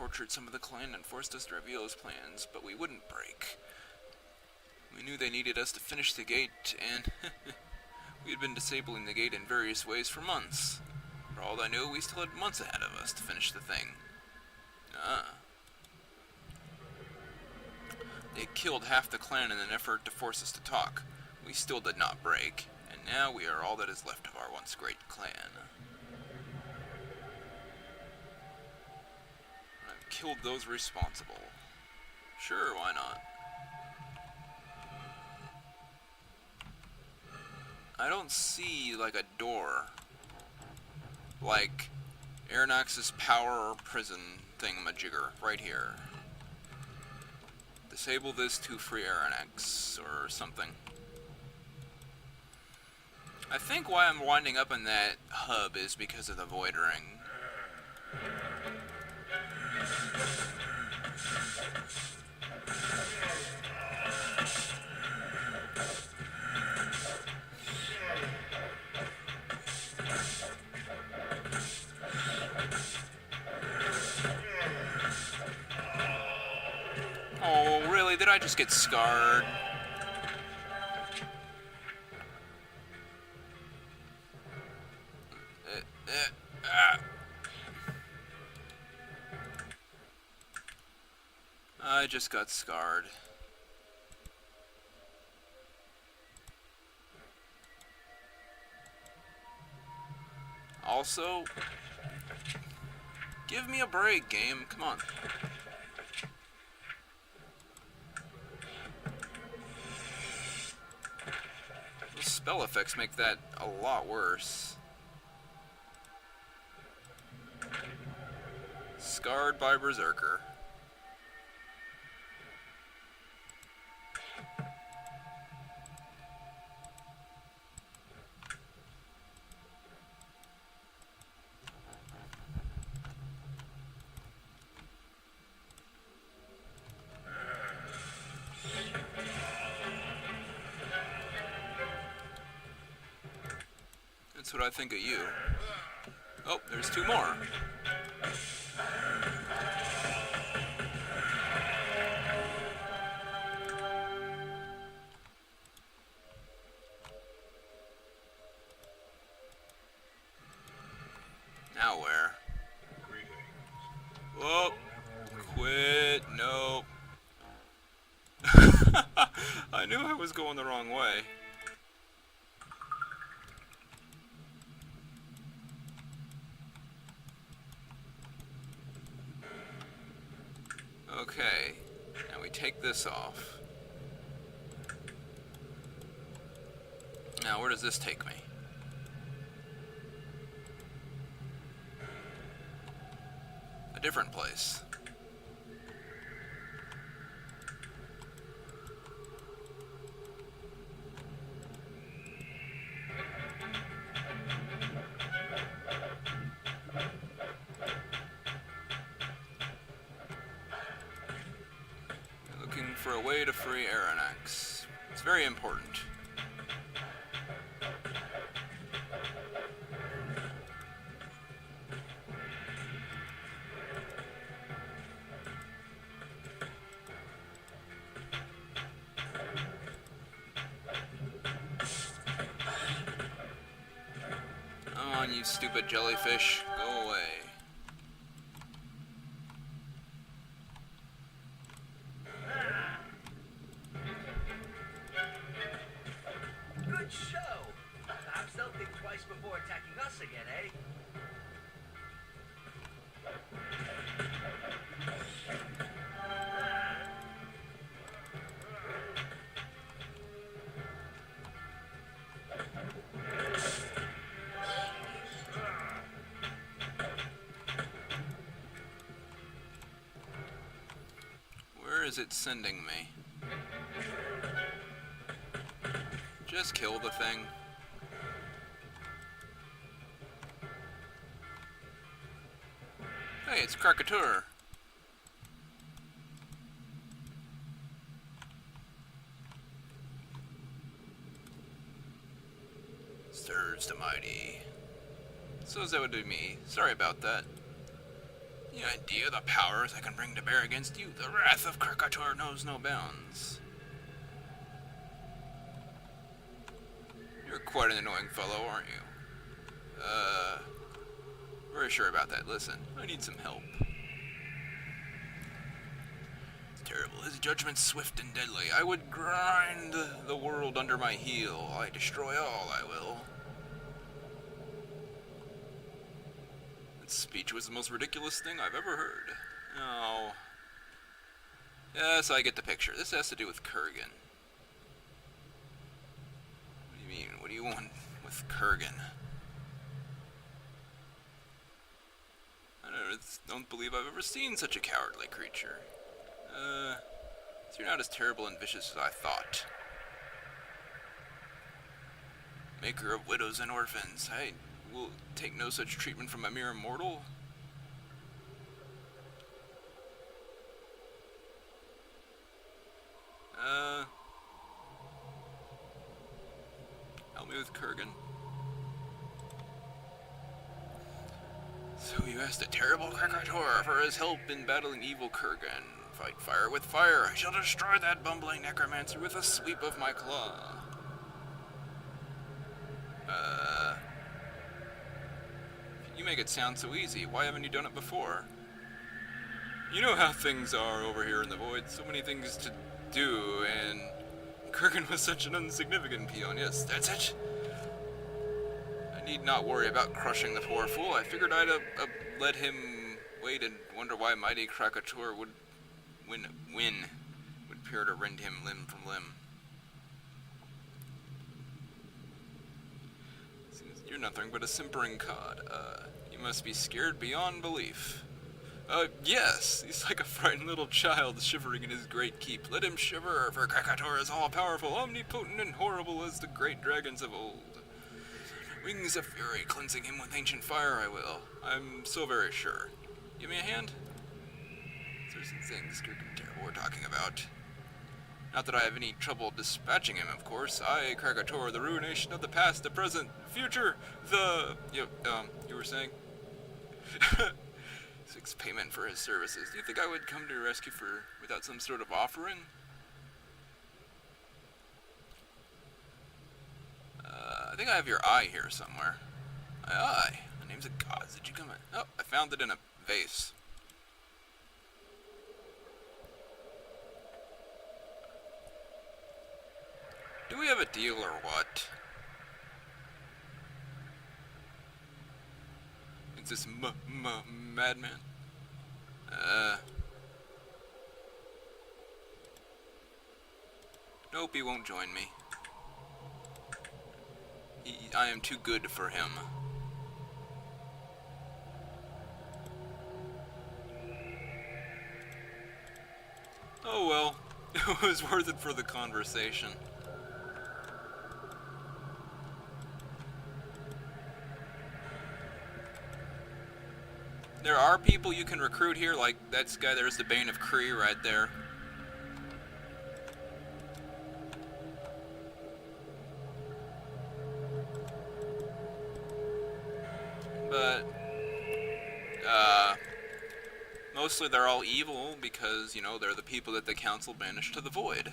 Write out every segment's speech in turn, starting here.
tortured some of the clan and forced us to reveal his plans, but we wouldn't break. We knew they needed us to finish the gate, and we had been disabling the gate in various ways for months. For all I knew, we still had months ahead of us to finish the thing. They killed half the clan in an effort to force us to talk. We still did not break, and now we are all that is left of our once great clan. I've killed those responsible. Sure, why not? I don't see, like, a door. Like Aaronax's power or prison thingamajigger right here. Disable this to free Arronax or something. I think why I'm winding up in that hub is because of the Void Ring. Oh, really? Did I just get scarred? I just got scarred. Also, give me a break, game. Come on. The spell effects make that a lot worse. Scarred by Berserker. That's what I think of you. Oh, there's two more. Now where? Whoa! Quit! Nope. I knew I was going the wrong way. Okay, now we take this off. Now, where does this take me? A different place. For a way to free Arronax. It's very important. Come on, you stupid jellyfish. Go away. Where is it sending me? Just kill the thing. Hey, it's Krakatour. So. serves the mighty. So that would be me. Sorry about that. The idea, the powers I can bring to bear against you, the wrath of Krakatour knows no bounds. You're quite an annoying fellow, aren't you? Very sure about that. Listen, I need some help. It's terrible. His judgment's swift and deadly. I would grind the world under my heel. I destroy all, I will. That speech was the most ridiculous thing I've ever heard. Oh. Yes, I get the picture. This has to do with Kurgan. What do you mean? What do you want with Kurgan? I don't believe I've ever seen such a cowardly creature. So you're not as terrible and vicious as I thought. Maker of widows and orphans, I will take no such treatment from a mere mortal. Help me with Kurgan. So you asked the terrible Krakatour for his help in battling evil Kurgan. Fight fire with fire. I shall destroy that bumbling necromancer with a sweep of my claw. You make it sound so easy. Why haven't you done it before? You know how things are over here in the void. So many things to do, and Kurgan was such an insignificant peon. Yes, that's it. I need not worry about crushing the poor fool. I figured I'd let him wait and wonder why mighty Krakatour would win, would appear to rend him limb from limb. Seems you're nothing but a simpering cod. You must be scared beyond belief. Yes, he's like a frightened little child shivering in his great keep. Let him shiver, for Krakatour is all-powerful, omnipotent, and horrible as the great dragons of old. Wings of fury, cleansing him with ancient fire, I will. I'm so very sure. Give me a hand? Certain things Krakatour we're talking about. Not that I have any trouble dispatching him, of course. I, Krakatour, the ruination of the past, the present, future, you were saying? Seeks payment for his services. Do you think I would come to your rescue without some sort of offering? I think I have your eye here somewhere. My eye? The name's of gods. Did you come in? Oh, I found it in a vase. Do we have a deal or what? It's this madman. Nope, he won't join me. I am too good for him. Oh well, it was worth it for the conversation. There are people you can recruit here, like that guy. There's the Bane of Kree right there. But, mostly they're all evil because, you know, they're the people that the council banished to the void.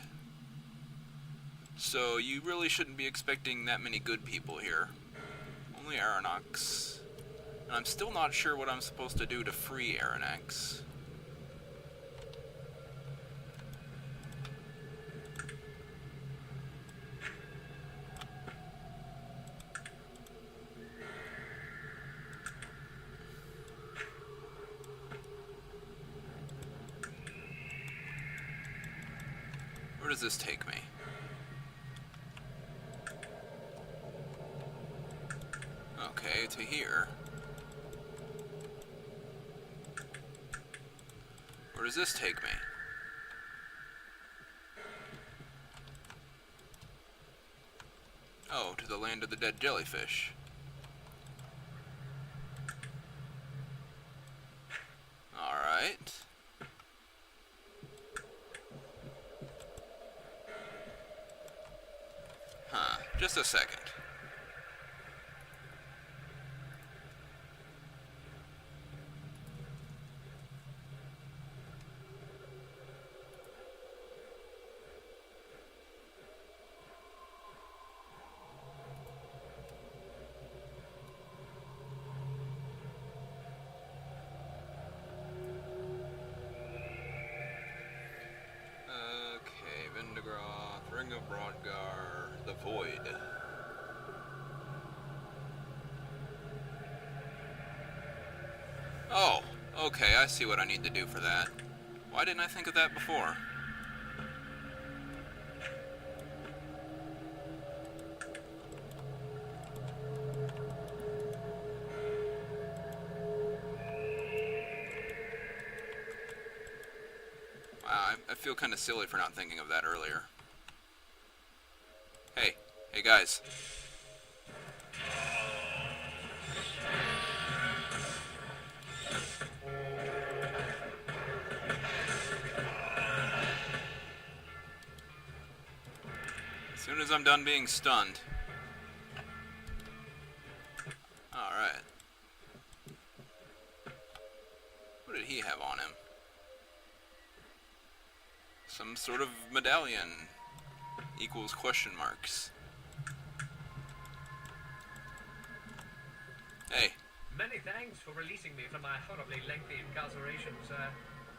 So you really shouldn't be expecting that many good people here. Only Aaronax. And I'm still not sure what I'm supposed to do to free Arronax. Where does this take me? Okay, to here. Where does this take me? Oh, to the land of the dead jellyfish. Alright. Huh, just a second. of Brodgar, the Void. Oh, okay, I see what I need to do for that. Why didn't I think of that before? Wow, I feel kind of silly for not thinking of that earlier. Hey guys. As soon as I'm done being stunned. Alright. What did he have on him? Some sort of medallion equals question marks. Hey. Many thanks for releasing me from my horribly lengthy incarceration, sir.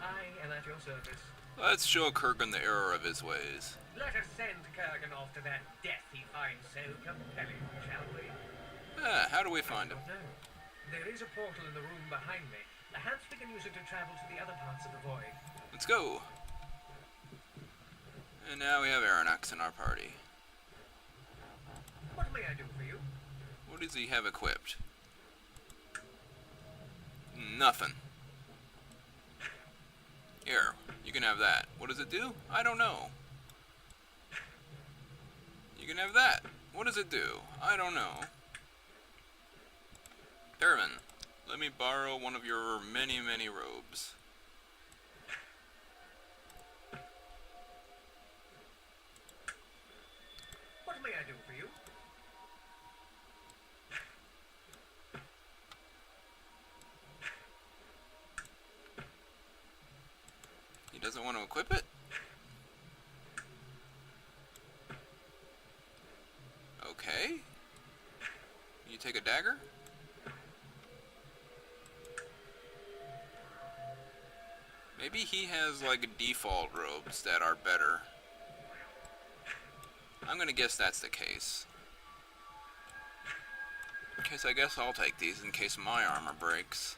I am at your service. Let's show Kurgan the error of his ways. Let us send Kurgan off to that death he finds so compelling, shall we? How do we find him? No. There is a portal in the room behind me. Perhaps we can use it to travel to the other parts of the void. Let's go. And now we have Aaronax in our party. What may I do for you? What does he have equipped? Nothing. Here, you can have that. What does it do? I don't know. You can have that. What does it do? I don't know. Darwin, let me borrow one of your many, many robes. What may I do for you? He doesn't want to equip it? Okay. You take a dagger? Maybe he has like default robes that are better. I'm gonna guess that's the case. I guess I'll take these in case my armor breaks.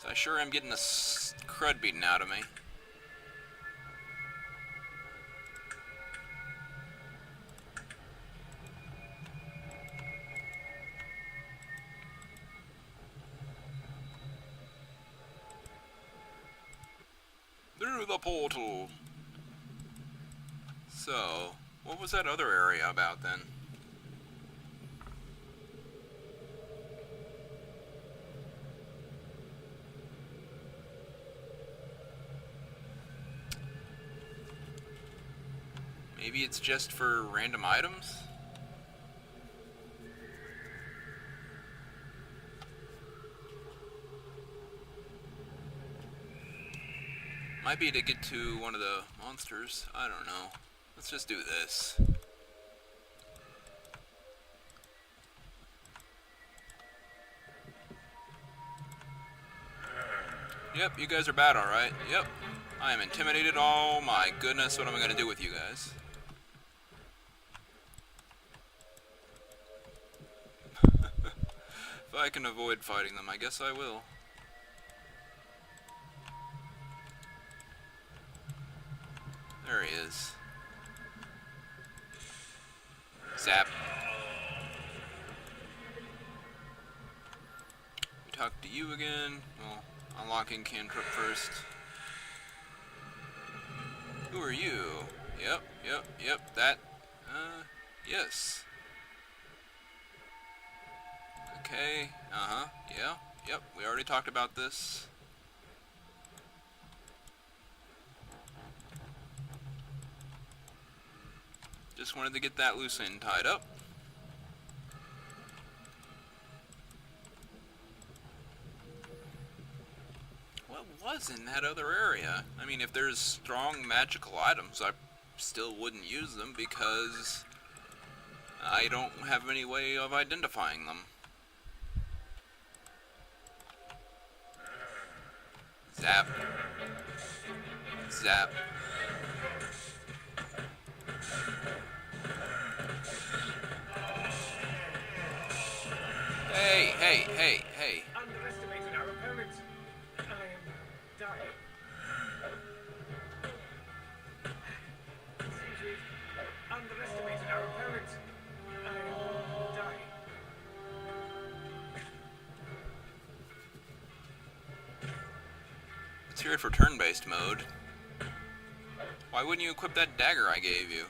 So I sure am getting the crud beaten out of me. Through the portal. So, what was that other area about then? Maybe it's just for random items? Might be to get to one of the monsters. I don't know. Let's just do this. Yep, you guys are bad, alright. Yep. I am intimidated. Oh my goodness, what am I going to do with you guys? If I can avoid fighting them, I guess I will. There he is. Zap. We talk to you again. Well, unlocking cantrip first. Who are you? Yep, that. Yes. Okay, yep, we already talked about this. Just wanted to get that loose end tied up. What was in that other area? I mean, if there's strong magical items, I still wouldn't use them because I don't have any way of identifying them. Zap. Zap. you're here for turn-based mode, why wouldn't you equip that dagger I gave you?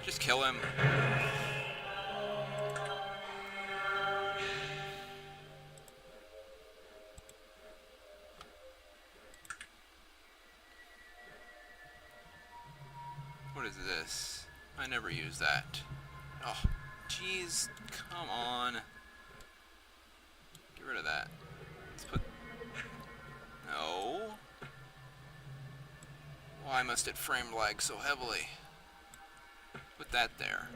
Just kill him. What is this? I never use that. Oh, jeez, come on. Get rid of that. Let's put... No. Why must it frame lag so heavily? Put that there.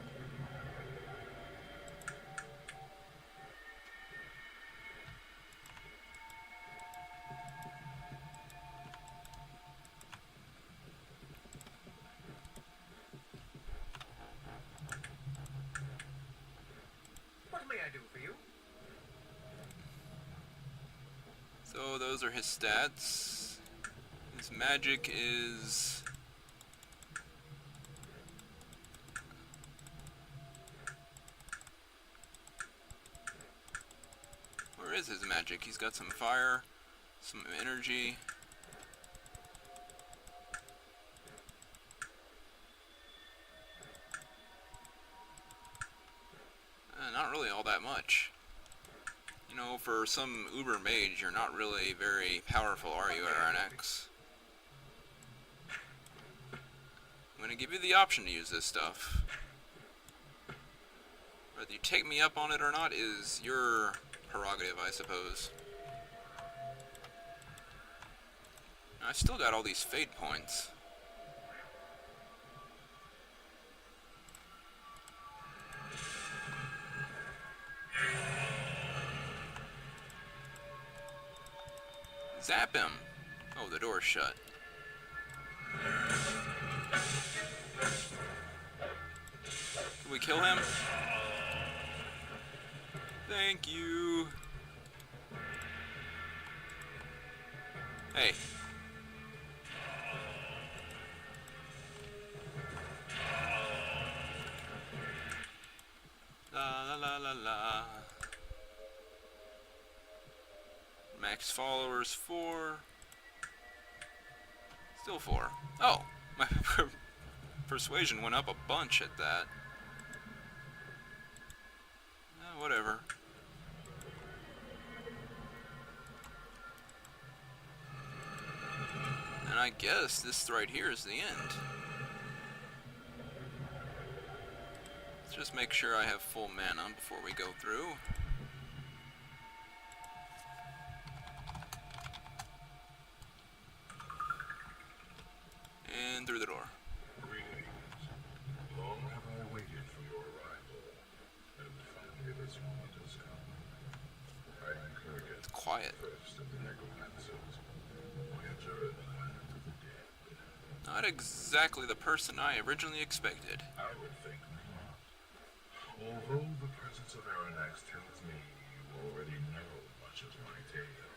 What may I do for you? So those are his stats. His magic is... Where is his magic? He's got some fire, some energy. Not really all that much. You know, for some uber mage, you're not really very powerful, are you, Aaronax? I'm gonna give you the option to use this stuff. Whether you take me up on it or not is your prerogative, I suppose. I still got all these fate points. Zap him! Oh, the door's shut. Can we kill him? Thank you. Hey. La la la la la. Max followers 4. Still 4. Oh, my persuasion went up a bunch at that. Whatever. And I guess this right here is the end. Let's just make sure I have full mana before we go through. And through the door. Greetings. Long have I waited for your arrival, and finally this moment has come. I am Gorgoth, It's quiet. first of the necromancers, voyager in the land of the dead. Not exactly the person I originally expected. I would think not. Although the presence of Arronax tells me you already know much of my tale,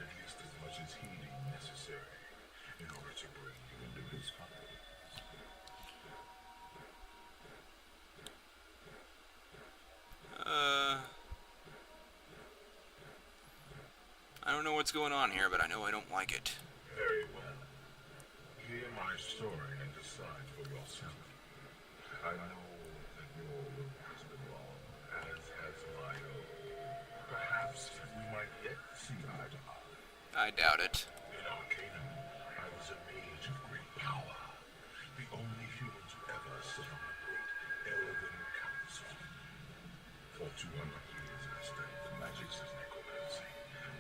at least as much as he deemed necessary in order to bring you into his confidence. I don't know what's going on here, but I know I don't like it. Very well. Hear my story and decide for yourself. I know that your road has been long, as has my own. Perhaps we might yet see eye to eye. I doubt it. In Arcanum, I was a mage of great power. The only human to ever sit on a great elven council. For 200 years I studied the magics of necromancy,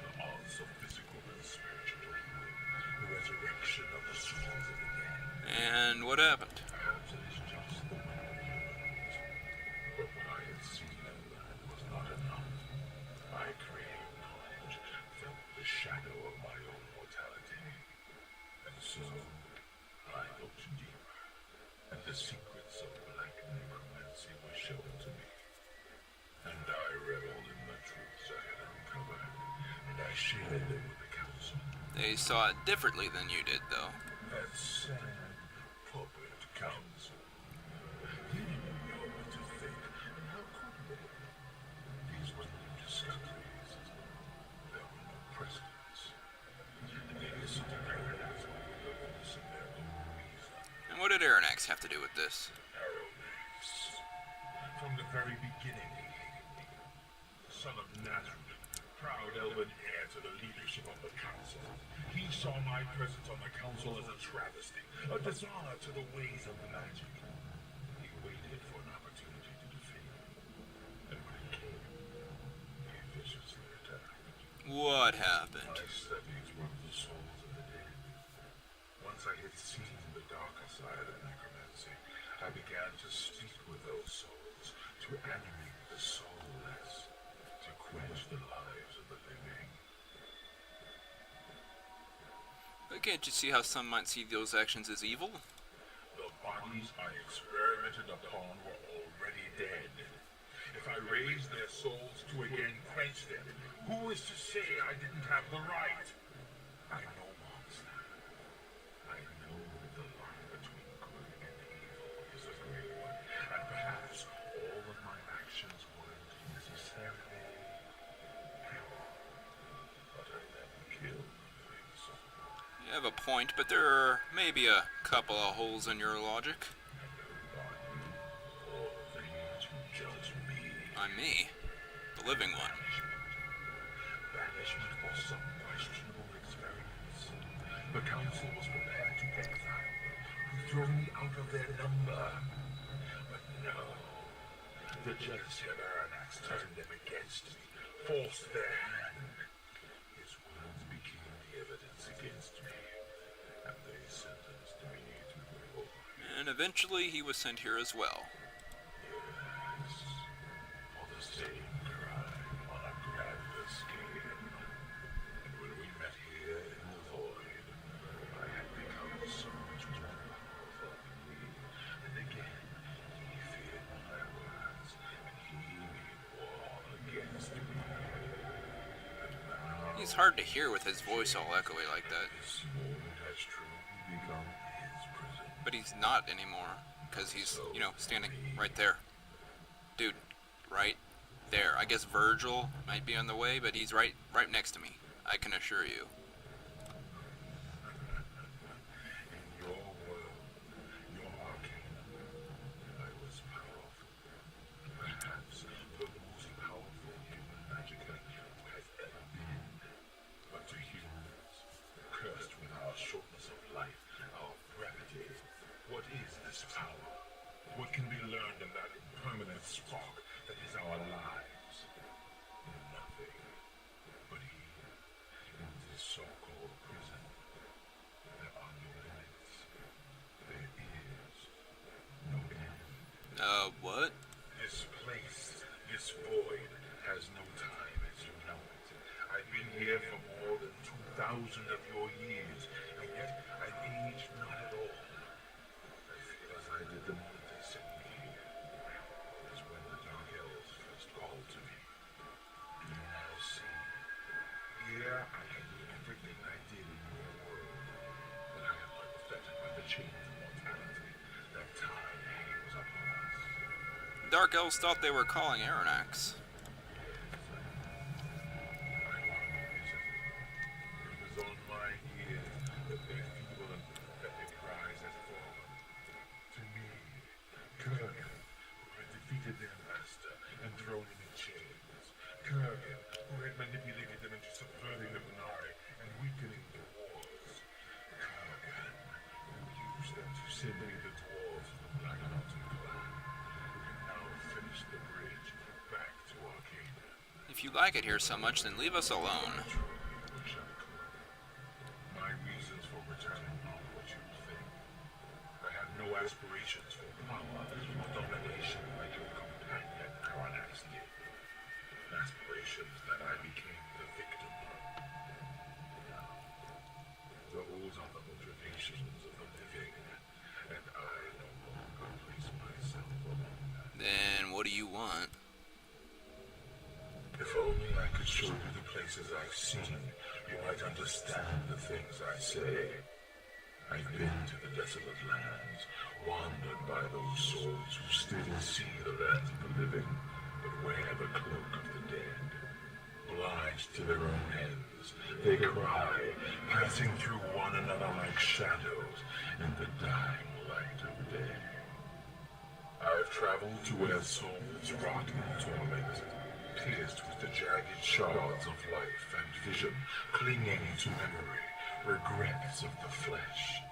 the arts of physical and spiritual healing, the resurrection of the souls of the dead. And what happened? Perhaps it is just the way of humans. But what I had seen and learned was not enough. I craved knowledge, felt the shadow of my own mortality. And so, I looked deeper, and the secrets of black necromancy were shown They saw it differently than you did, though. That sad puppet council. They didn't know what to think, and how could they? These were new discoveries. There were no precedents. And they disintegrated as wilderness of their own reason. And what did Aaronax have to do with this? Arronax. From the very beginning, he hated me. Son of Nazareth, proud elven heir to the leadership of the council. He saw my presence on the council as a travesty, a dishonor to the ways of magic. He waited for an opportunity to defeat me. And when it came, he viciously attacked. What happened? My studies were of the souls of the dead. Once I had seen the darker side of necromancy, I began to speak with those souls, to animate the soulless, to quench the lives of the living. But can't you see how some might see those actions as evil? The bodies I experimented upon were already dead. If I raised their souls to again quench them, who is to say I didn't have the right? I know monster. I know the line between good and evil is a gray one, and perhaps all of my actions weren't necessarily pure. But I never killed the living soul. You have a point, but there are maybe a couple of holes in your logic. All things who judge me. I'm me, the living one. Banishment for some questionable experience. The council was prepared to exile me, to throw me out of their number. But no. The jealousy of Arronax turned them against me, forced their hand. His words became the evidence against me, and they sentenced me to the void. And eventually he was sent here as well. Yes, for the same crime on a grander scale. And when we met here in the void, I had become so much more powerful than he. And again, he feared my words, and he made war against me. And now, He's hard to hear with his voice all echoey like that. this moment has truly become his prison. But he's not anymore, because he's, standing right there. Dude, right there. I guess Virgil might be on the way, but he's right next to me. I can assure you. In your world, your Arcanum, I was powerful. Perhaps the most powerful human magician who has ever been. But to humans, cursed with our shortness of life, our brevity, what is this power? What can be learned in that impermanent spark that is our lives? Nothing. But here, in this so-called prison, there are no limits. There is no end. What? This place, this void, has no time as you know it. I've been here for more than 2,000 of your years, and yet I've aged not at all. I feel as I did the moment they sent me here. As when the Dark Elves first called to me. You now see. Here I can do everything I did in your world. But I am unaffected by the chains of mortality that time hangs upon us. Dark Elves thought they were calling Arronax. It was on my ears that their feeble and pathetic cries had fallen. To me, Kurgan, who had defeated their master and thrown him in chains. Kurgan, who had manipulated them into subverting the Venari and weakening the dwarves. Kurgan, who used them to send me the dwarves of the Black Mountain clan, who can now finish the bridge back to Arcanum. If you like it here so much, then leave us alone. My reasons for returning are what you think. I have no aspirations for power or domination like your companion Aaronax did. Aspirations that I became the victim of. Those are the motivations of the living, and I no longer place myself among them. Then what do you want? If only I could show you the places I've seen, you might understand the things I say. I've been to the desolate lands, wandered by those souls who still see the lands of the living, but wear the cloak of the dead. Blind to their own ends, they cry, passing through one another like shadows in the dying light of day. I've traveled to where souls rot in torment, pierced with the jagged shards of life and vision, clinging to memory, regrets of the flesh.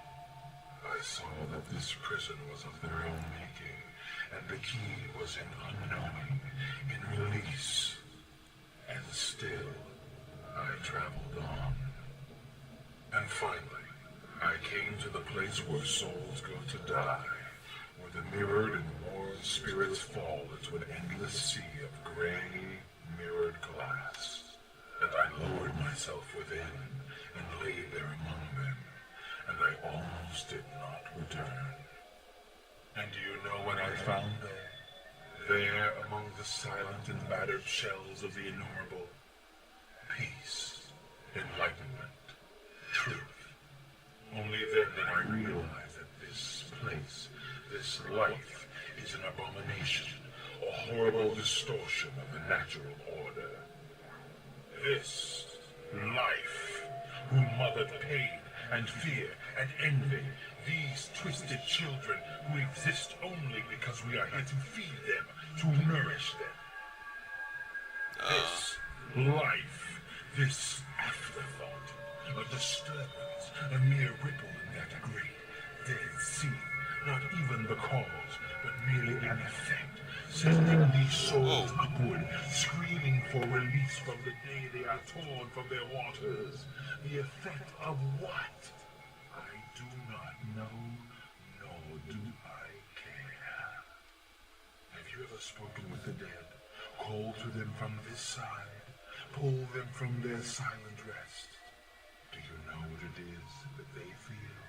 I saw that this prison was of their own making, and the key was in unknowing, in release. And still, I traveled on. And finally, I came to the place where souls go to die, where the mirrored and worn spirits fall into an endless sea of gray, mirrored glass. And I lowered myself within, and lay there among them, and I almost did not return. And do you know what I found there? There, among the silent and battered shells of the innumerable, peace, enlightenment, truth. Only then did I realize that this place, this life, is an abomination, a horrible distortion of the natural order. This life, who mothered pain and fear and envy, these twisted children who exist only because we are here to feed them, to nourish them. This life, this afterthought, a disturbance, a mere ripple in that great dead sea, not even the cause, but merely an effect, sending these souls upward, screaming for release from the day they are torn from their waters. The effect of what? I do not know, nor do I care. Have you ever spoken with the dead, called to them from this side, pulled them from their silent rest? Do you know what it is that they feel?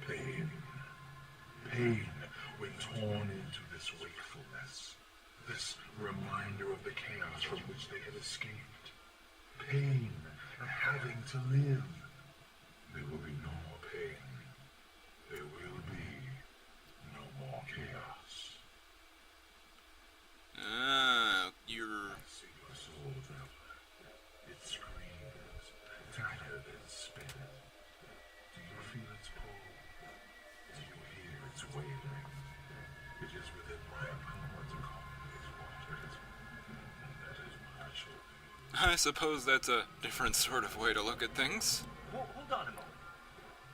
Pain. Pain when torn into this wakefulness, this reminder of the chaos from which they had escaped. Pain at having to live. There will be no more pain. There will be no more chaos. You're... I see your soul, traveler. It screams, tattered and spent. Do you feel its pull? Do you hear its wailing? It is within my power to calm these waters, and that is what I shall do. I suppose that's a different sort of way to look at things. Hold on a moment.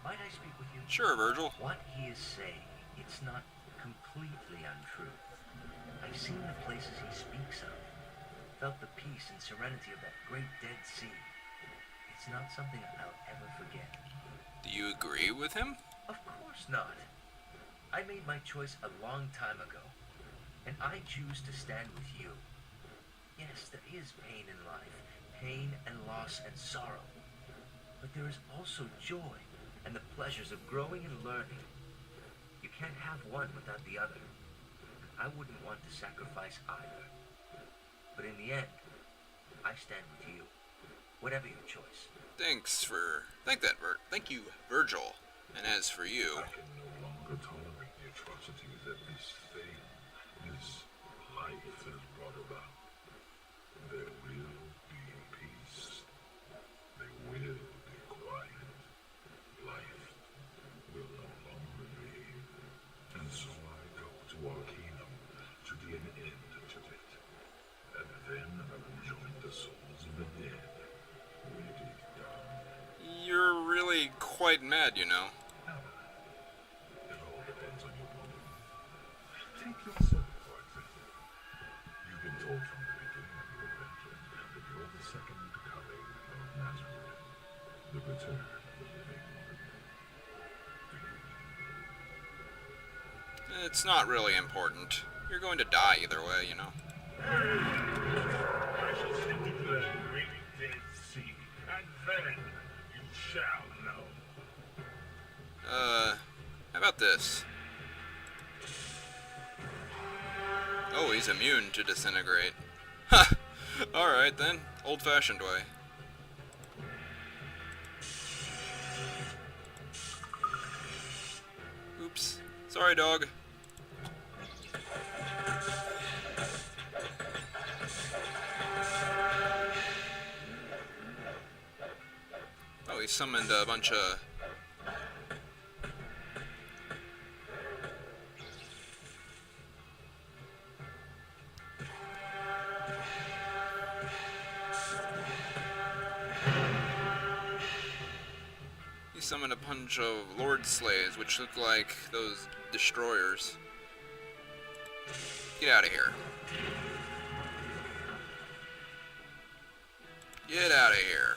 Might I speak with you? Sure, Virgil. What he is saying, it's not completely untrue. I've seen the places he speaks of, felt the peace and serenity of that great dead sea. It's not something I'll ever forget. Do you agree with him? Of course not. I made my choice a long time ago, and I choose to stand with you. Yes, there is pain in life, pain and loss and sorrow. But there is also joy and the pleasures of growing and learning. You can't have one without the other. I wouldn't want to sacrifice either. But in the end, I stand with you, whatever your choice. Thank you, Virgil. And as for you... I can no longer tolerate the atrocities that this thing, this life has brought about. There will be peace. They will be quiet. Life will no longer be. And so I go to Arcanum to be an end to it. And then I will join the souls of the dead when it is done. You're really quite mad, you know. It all depends on your point of view. Take yourself, for example. You've been told from the beginning of your adventure that you're the second coming of Nazareth, the return of the living one. Do you believe it? It's not really important. You're going to die either way, you know. I shall send you to that great dead sea, and then you shall know. How about this? Oh, he's immune to disintegrate. Ha! Alright then, old-fashioned way. Sorry, dog. Oh, he summoned a bunch of... He summoned a bunch of Lord Slaves, which look like those destroyers. Get out of here. Get out of here.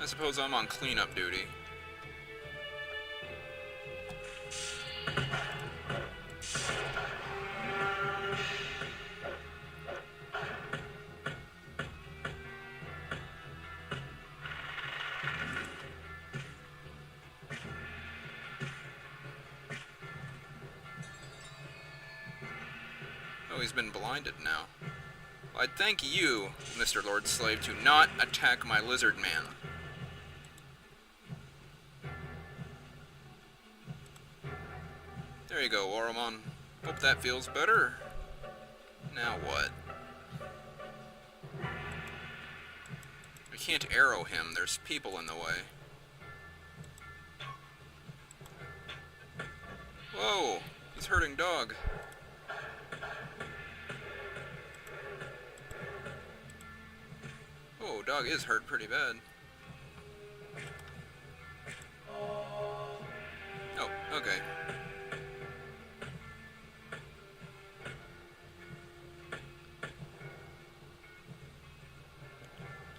I suppose I'm on cleanup duty. Oh, he's been blinded now. Well, I'd thank you, Mr. Lord Slave, to not attack my lizard man. There you go, Oromon. Hope that feels better. Now what? I can't arrow him, there's people in the way. Whoa! He's hurting dog. Oh, dog is hurt pretty bad. Oh, okay.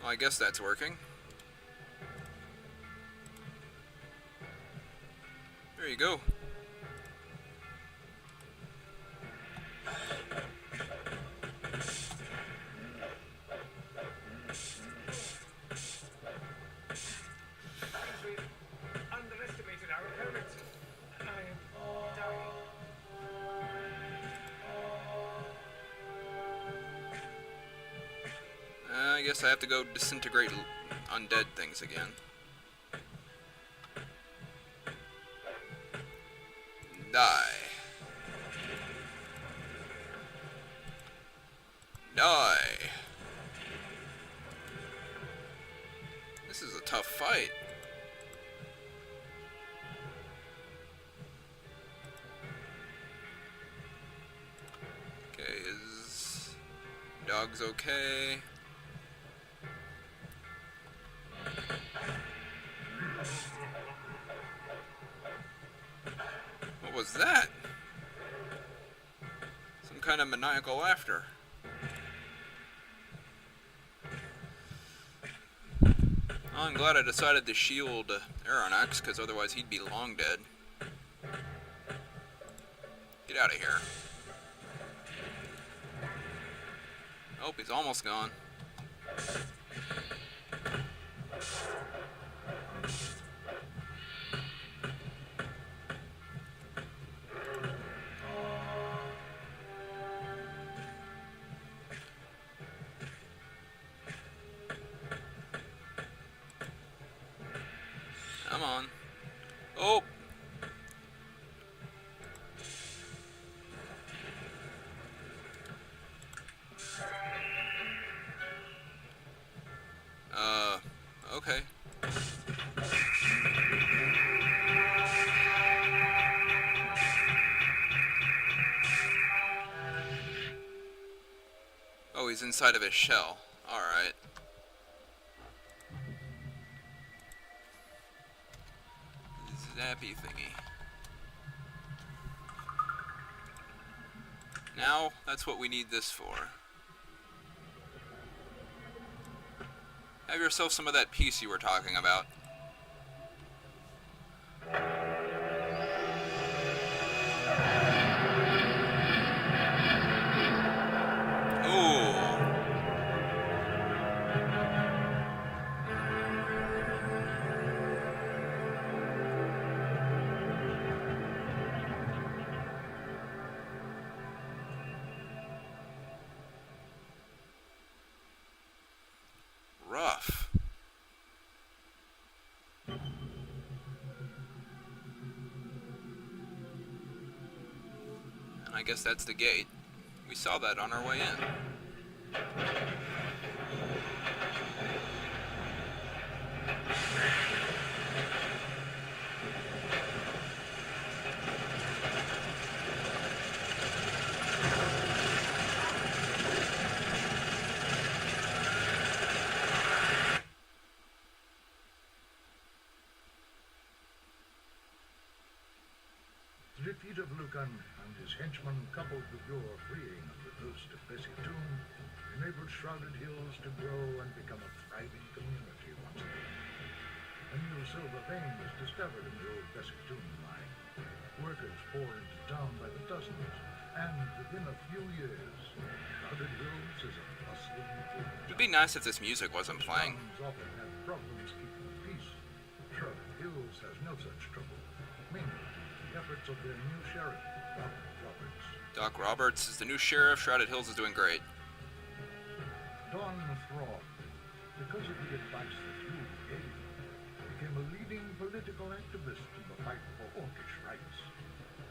Well, I guess that's working. There you go. We've underestimated our opponent. I am dying. I guess I have to go disintegrate undead things again. Die. Die. This is a tough fight. Okay, is dog's okay? What was that? Some kind of maniacal laughter. Well, I'm glad I decided to shield Aaronax, because otherwise he'd be long dead. Get out of here. Oh, he's almost gone. Come on. Oh! Okay. Oh, he's inside of his shell. Alright. Zappy thingy. Now, that's what we need this for. Have yourself some of that peace you were talking about. Ooh. I guess that's the gate. We saw that on our way in. The defeat of Lucan and his henchmen, coupled with your freeing of the ghost of Krakatour, enabled Shrouded Hills to grow and become a thriving community once again. A new silver vein was discovered in the old Krakatour mine. Workers poured into town by the dozens, and within a few years, Shrouded Hills is a bustling city. It'd be nice if this music wasn't playing. Towns often have problems keeping peace. Shrouded Hills has no such trouble, mainly due to the efforts of their new sheriff, Doc Roberts. Doc Roberts is the new sheriff. Shrouded Hills is doing great. Don Throg, because of the advice that you gave, became a leading political activist in the fight for Orcish rights.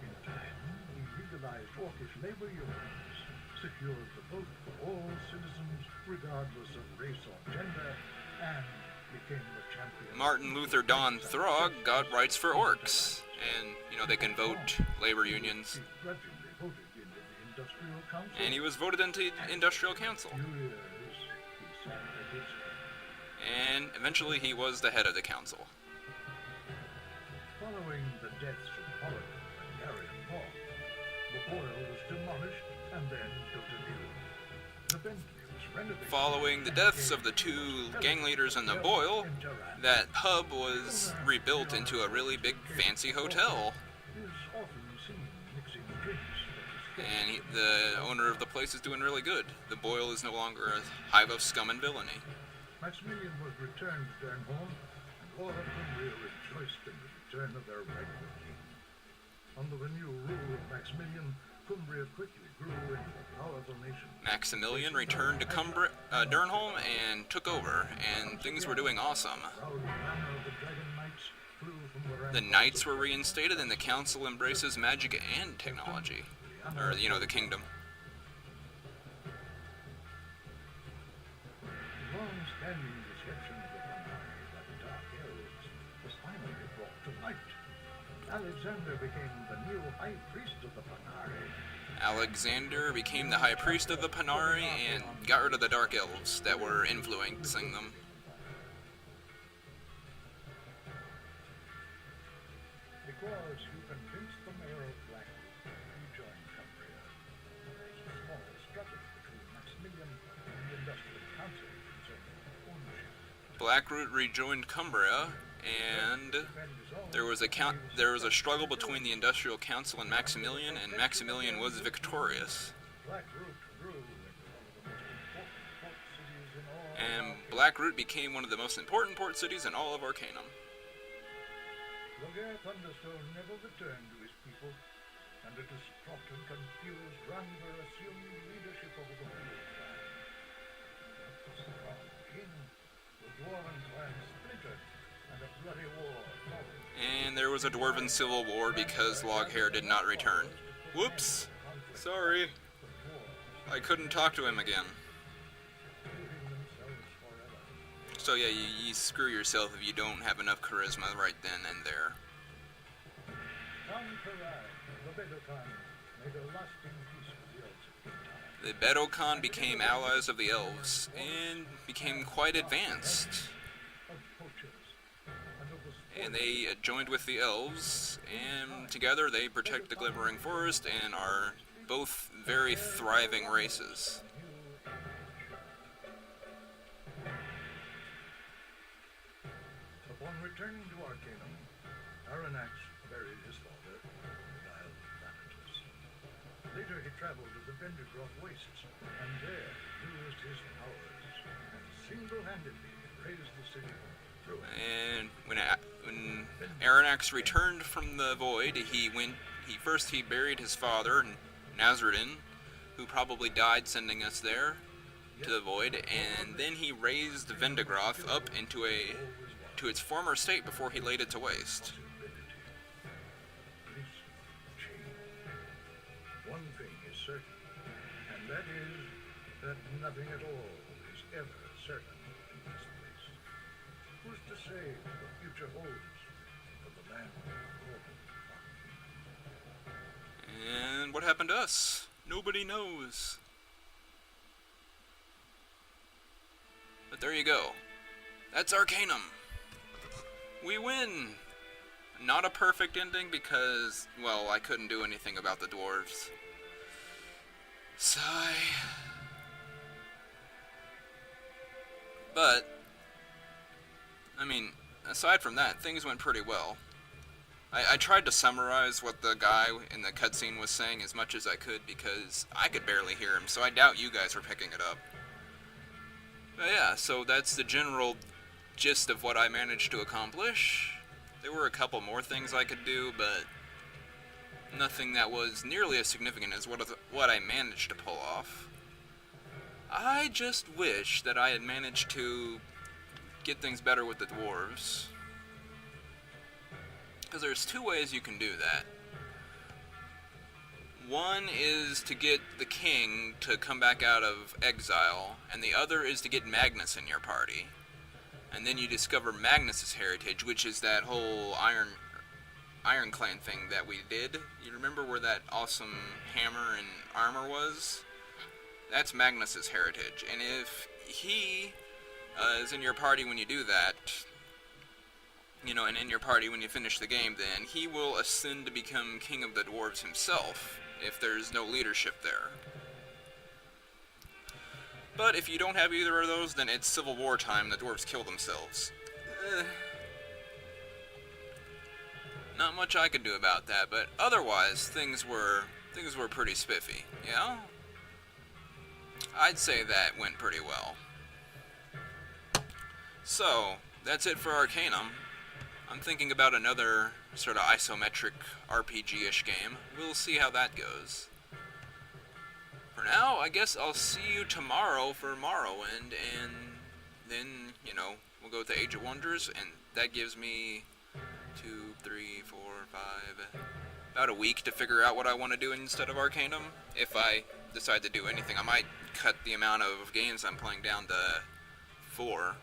In time, he legalized Orcish labor unions, secured the vote for all citizens regardless of race or gender, and became the champion. Martin Luther Don Throg got rights for orcs. And, you know, they can vote, labor unions. He grudgingly voted into the Industrial Council. And he was voted into Industrial Council. Years, he sat against them. And eventually he was the head of the council. Following the deaths of Pollock and Garion Paul, the boil was demolished and then built anew. The Bentley was renovated. Following the deaths of the two gang leaders in the boil, that pub was rebuilt into a really big fancy hotel. Is often seen mixing drinks with his And the owner of the place is doing really good. The boil is no longer a hive of scum and villainy. Maximilian was returned to Dernholm, and all of Cumbria rejoiced in the return of their rightful king. Under the new rule of Maximilian, Cumbria quickly grew into a powerful nation. Maximilian returned to Dernholm and took over, and things were doing awesome. Proud banner of the Dragon Knights flew from the The knights were reinstated, and the council embraces magic and technology. Or, you know, the kingdom. The long-standing deception of the Panari by the Dark Elves was finally brought to light. Alexander became the new high priest of the Panari. Alexander became the high priest of the Panari and got rid of the Dark Elves that were influencing them. Because you convinced the mayor of Blackwood to rejoin Cumbria. There was a small struggle between Maximilian and the Industrial Council concerning ownership. Blackroot rejoined Cumbria, and there was a struggle between the Industrial Council and Maximilian was victorious. Blackroot grew into Blackroot became one of the most important port cities in all of Arcanum. Loghaire Thunderstone never returned to his people, and a distraught and confused Ranver assumed leadership over the whole clan. The strong king, the dwarven clan splintered, and a bloody war followed. And there was a dwarven civil war because Loghaire did not return. Whoops! Sorry. I couldn't talk to him again. So yeah, you screw yourself if you don't have enough charisma right then and there. The Bedoukan became allies of the elves and became quite advanced. And they joined with the elves, and together they protect the Glimmering Forest and are both very thriving races. Upon returning to Arcanum, Aaronax buried his father in the Isle of Thanatos. Later he traveled to the Vendigroth Wastes, and there used his powers and single-handedly raised the city through it. And when Arronax returned from the Void, he buried his father, Nazredin, who probably died sending us there to the Void, and then he raised Vendigroth up to its former state before he laid it to waste. One That is, that nothing at all is ever certain in this place. Who's to say what the future holds for the land of Gorgoth? And what happened to us? Nobody knows. But there you go. That's Arcanum. We win. Not a perfect ending because, well, I couldn't do anything about the dwarves. Sigh. But, I mean, aside from that, things went pretty well. I tried to summarize what the guy in the cutscene was saying as much as I could because I could barely hear him, so I doubt you guys were picking it up. But yeah, so that's the general gist of what I managed to accomplish. There were a couple more things I could do, but nothing that was nearly as significant as what I managed to pull off. I just wish that I had managed to get things better with the dwarves. Because there's two ways you can do that. One is to get the king to come back out of exile, and the other is to get Magnus in your party. And then you discover Magnus's heritage, which is that whole Iron Clan thing that we did. You remember where that awesome hammer and armor was? That's Magnus's heritage. And if he is in your party when you do that, and in your party when you finish the game, then he will ascend to become King of the Dwarves himself, if there's no leadership there. But if you don't have either of those, then it's Civil War time, the dwarves kill themselves. Not much I could do about that, but otherwise, things were pretty spiffy, yeah? I'd say that went pretty well. So, that's it for Arcanum. I'm thinking about another sort of isometric RPG-ish game. We'll see how that goes. For now, I guess I'll see you tomorrow for Morrowind, and then, we'll go to Age of Wonders, and that gives me 2, 3, 4, 5, about a week to figure out what I want to do instead of Arcanum. If I decide to do anything, I might cut the amount of games I'm playing down to 4.